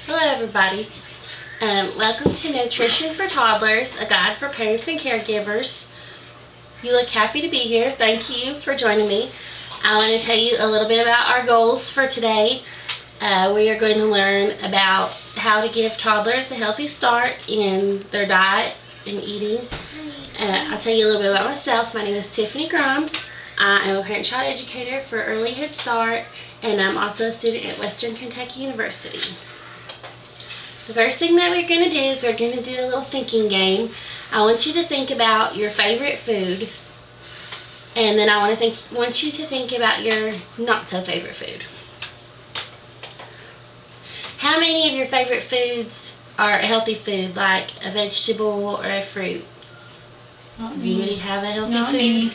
Hello everybody. Welcome to Nutrition for Toddlers, a guide for parents and caregivers. You look happy to be here. Thank you for joining me. I want to tell you a little bit about our goals for today. We are going to learn about how to give toddlers a healthy start in their diet and eating. I'll tell you a little bit about myself. My name is Tiffany Grimes. I am a parent-child educator for Early Head Start, and I'm also a student at Western Kentucky University. The first thing that we're going to do is we're going to do a little thinking game. I want you to think about your favorite food, and then I want you to think about your not so favorite food. How many of your favorite foods are a healthy food, like a vegetable or a fruit? Does anybody have a healthy food? Me.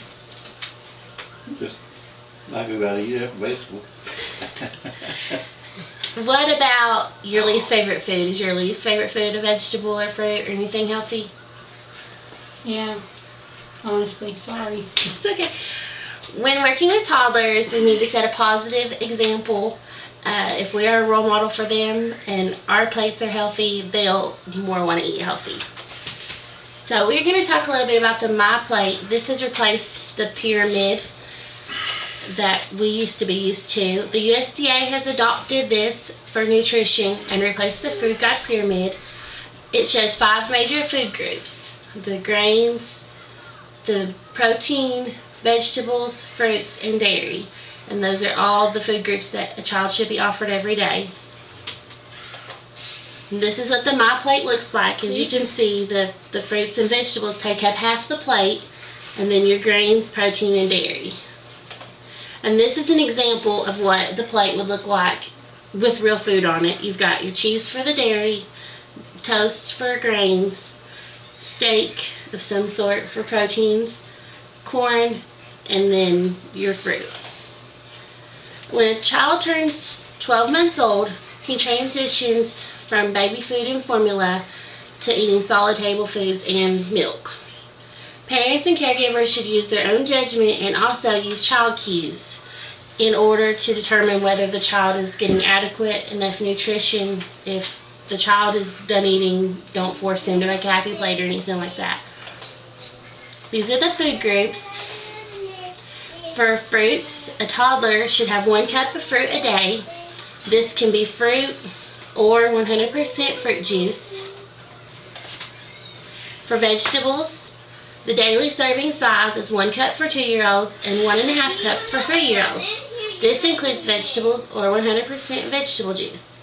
Just like we gotta eat every vegetable. What about your least favorite food? Is your least favorite food a vegetable or fruit or anything healthy? Yeah, honestly, sorry. It's okay. When working with toddlers, we need to set a positive example. If we are a role model for them and our plates are healthy, they'll more want to eat healthy. So we're going to talk a little bit about the My Plate. This has replaced the pyramid that we used to be used to. The USDA has adopted this for nutrition and replaced the food guide pyramid. It shows 5 major food groups: the grains, the protein, vegetables, fruits, and dairy. And those are all the food groups that a child should be offered every day. And this is what the My Plate looks like. As you can see, the fruits and vegetables take up half the plate, and then your grains, protein, and dairy. And this is an example of what the plate would look like with real food on it. You've got your cheese for the dairy, toast for grains, steak of some sort for proteins, corn, and then your fruit. When a child turns 12 months old, he transitions from baby food and formula to eating solid table foods and milk. Parents and caregivers should use their own judgment and also use child cues in order to determine whether the child is getting adequate enough nutrition. If the child is done eating, don't force them to make a happy plate or anything like that. These are the food groups. For fruits, a toddler should have 1 cup of fruit a day. This can be fruit or 100% fruit juice. For vegetables, the daily serving size is 1 cup for 2-year-olds and 1.5 cups for 3-year-olds. This includes vegetables or 100% vegetable juice.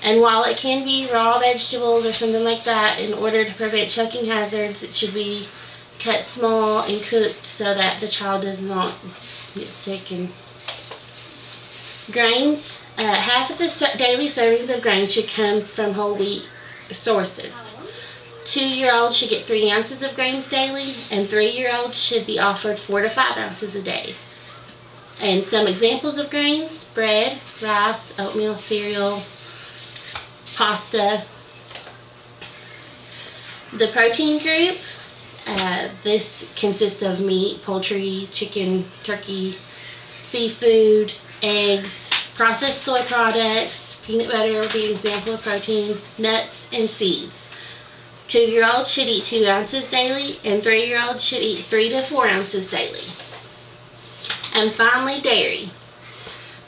And while it can be raw vegetables or something like that, in order to prevent choking hazards, it should be cut small and cooked so that the child does not get sick. And grains, half of the daily servings of grains should come from whole wheat sources. 2-year-olds should get 3 ounces of grains daily, and 3-year-olds should be offered 4 to 5 ounces a day. And some examples of grains: bread, rice, oatmeal, cereal, pasta. The protein group, this consists of meat, poultry, chicken, turkey, seafood, eggs, processed soy products. Peanut butter would be an example of protein, nuts, and seeds. 2-year-olds should eat 2 ounces daily, and 3-year-olds should eat 3 to 4 ounces daily. And finally, dairy.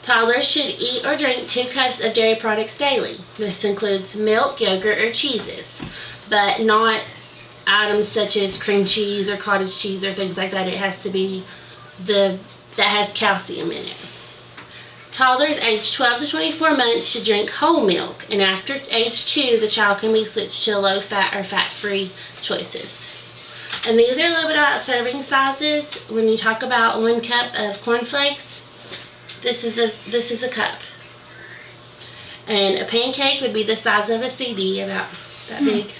Toddlers should eat or drink 2 cups of dairy products daily. This includes milk, yogurt, or cheeses, but not items such as cream cheese or cottage cheese or things like that. It has to be that has calcium in it. Toddlers aged 12 to 24 months should drink whole milk, and after age 2, the child can be switched to low-fat or fat-free choices. And these are a little bit about serving sizes. When you talk about 1 cup of cornflakes, this is a cup. And a pancake would be the size of a CD, about that big.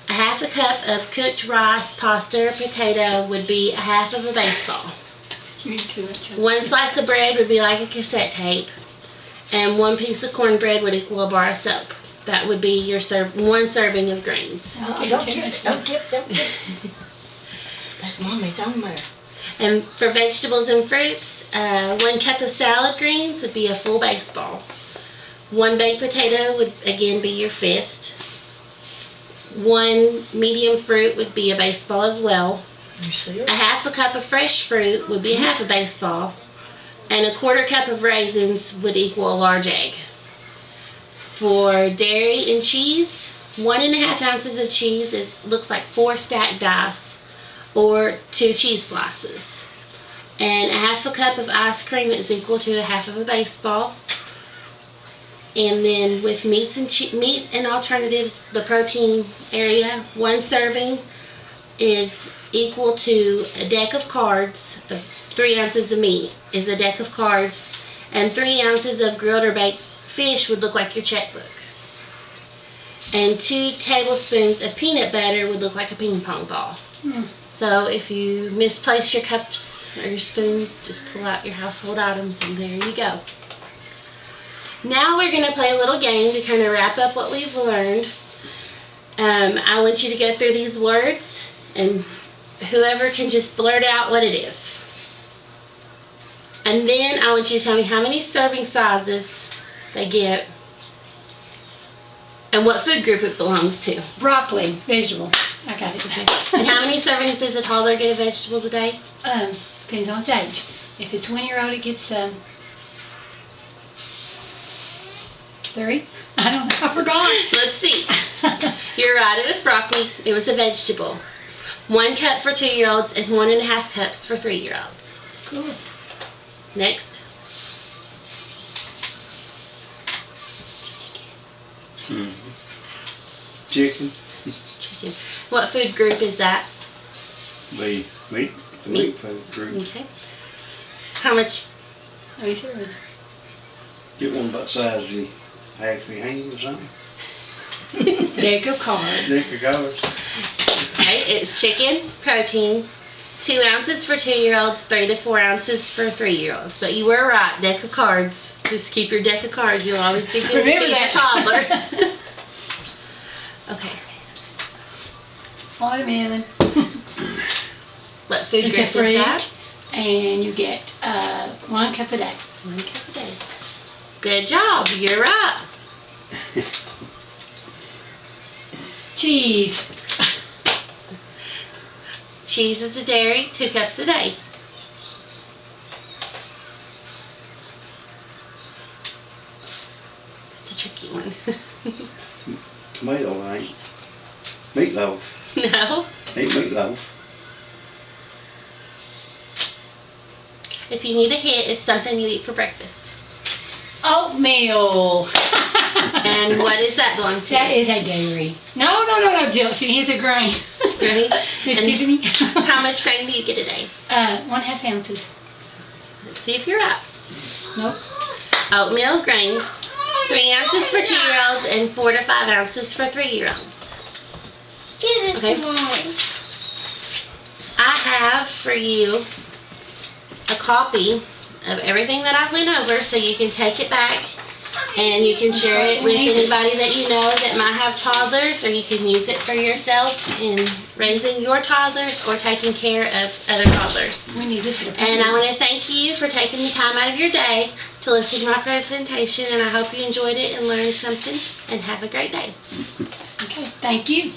A half a cup of cooked rice, pasta, or potato would be a half of a baseball. 1 slice of bread would be like a cassette tape, and 1 piece of cornbread would equal a bar of soap. That would be your 1 serving of grains. Don't tip. That's Mommy's somewhere. And for vegetables and fruits, 1 cup of salad greens would be a full baseball. 1 baked potato would again be your fist. 1 medium fruit would be a baseball as well. You see it? A 1/2 cup of fresh fruit would be a 1/2 baseball. And a 1/4 cup of raisins would equal a large egg. For dairy and cheese, 1.5 ounces of cheese looks like 4 stacked dice or 2 cheese slices. And a 1/2 cup of ice cream is equal to a 1/2 of a baseball. And then with meats and alternatives, the protein area, 1 serving is equal to a deck of cards of 3 ounces of meat is a deck of cards, and 3 ounces of grilled or baked fish would look like your checkbook. And 2 tablespoons of peanut butter would look like a ping pong ball. So if you misplace your cups or your spoons, just pull out your household items and there you go. Now we're going to play a little game to kind of wrap up what we've learned. I want you to go through these words and whoever can just blurt out what it is. And then I want you to tell me how many serving sizes they get and what food group it belongs to. Broccoli, vegetable. I got it. And how many servings does a toddler get of vegetables a day? Depends on its age. If it's 1-year-old, it gets 3. I don't know. I forgot. Let's see. You're right. It was broccoli. It was a vegetable. 1 cup for 2-year-olds and 1.5 cups for 3-year-olds. Cool. Next. Chicken. Chicken. What food group is that? Meat. Meat. Meat food group. Okay. How much? Let me see what it is. Get one about the size of your half your hand or something. Deck of cards. Deck of cards. Okay, it's chicken, protein, 2 ounces for 2-year-olds, 3 to 4 ounces for 3-year-olds. But you were right, deck of cards. Just keep your deck of cards. You'll always be good to feed your toddler. Okay. Watermelon. What food It's a group is fruit, that? and you get 1 cup a day. 1 cup a day. Good job. You're right. Cheese. Cheese is a dairy, 2 cups a day. That's a tricky one. Tomato, right? Meatloaf. No. Eat meatloaf. If you need a hint, it's something you eat for breakfast. Oatmeal. And what is that going to? That is a dairy. No, Jill. It's a grain. Grain? Miss And Tiffany. How much grain do you get a day? 1/2 ounces. Let's see if you're right. Nope. Oatmeal grains, 3 ounces for 2-year-olds and 4 to 5 ounces for 3-year-olds. Okay. I have for you a copy of everything that I've went over, so you can take it back and you can share it with anybody that you know that might have toddlers, or you can use it for yourself in raising your toddlers or taking care of other toddlers. We need this. And I want to thank you for taking the time out of your day to listen to my presentation, and I hope you enjoyed it and learned something, and have a great day. Okay, thank you.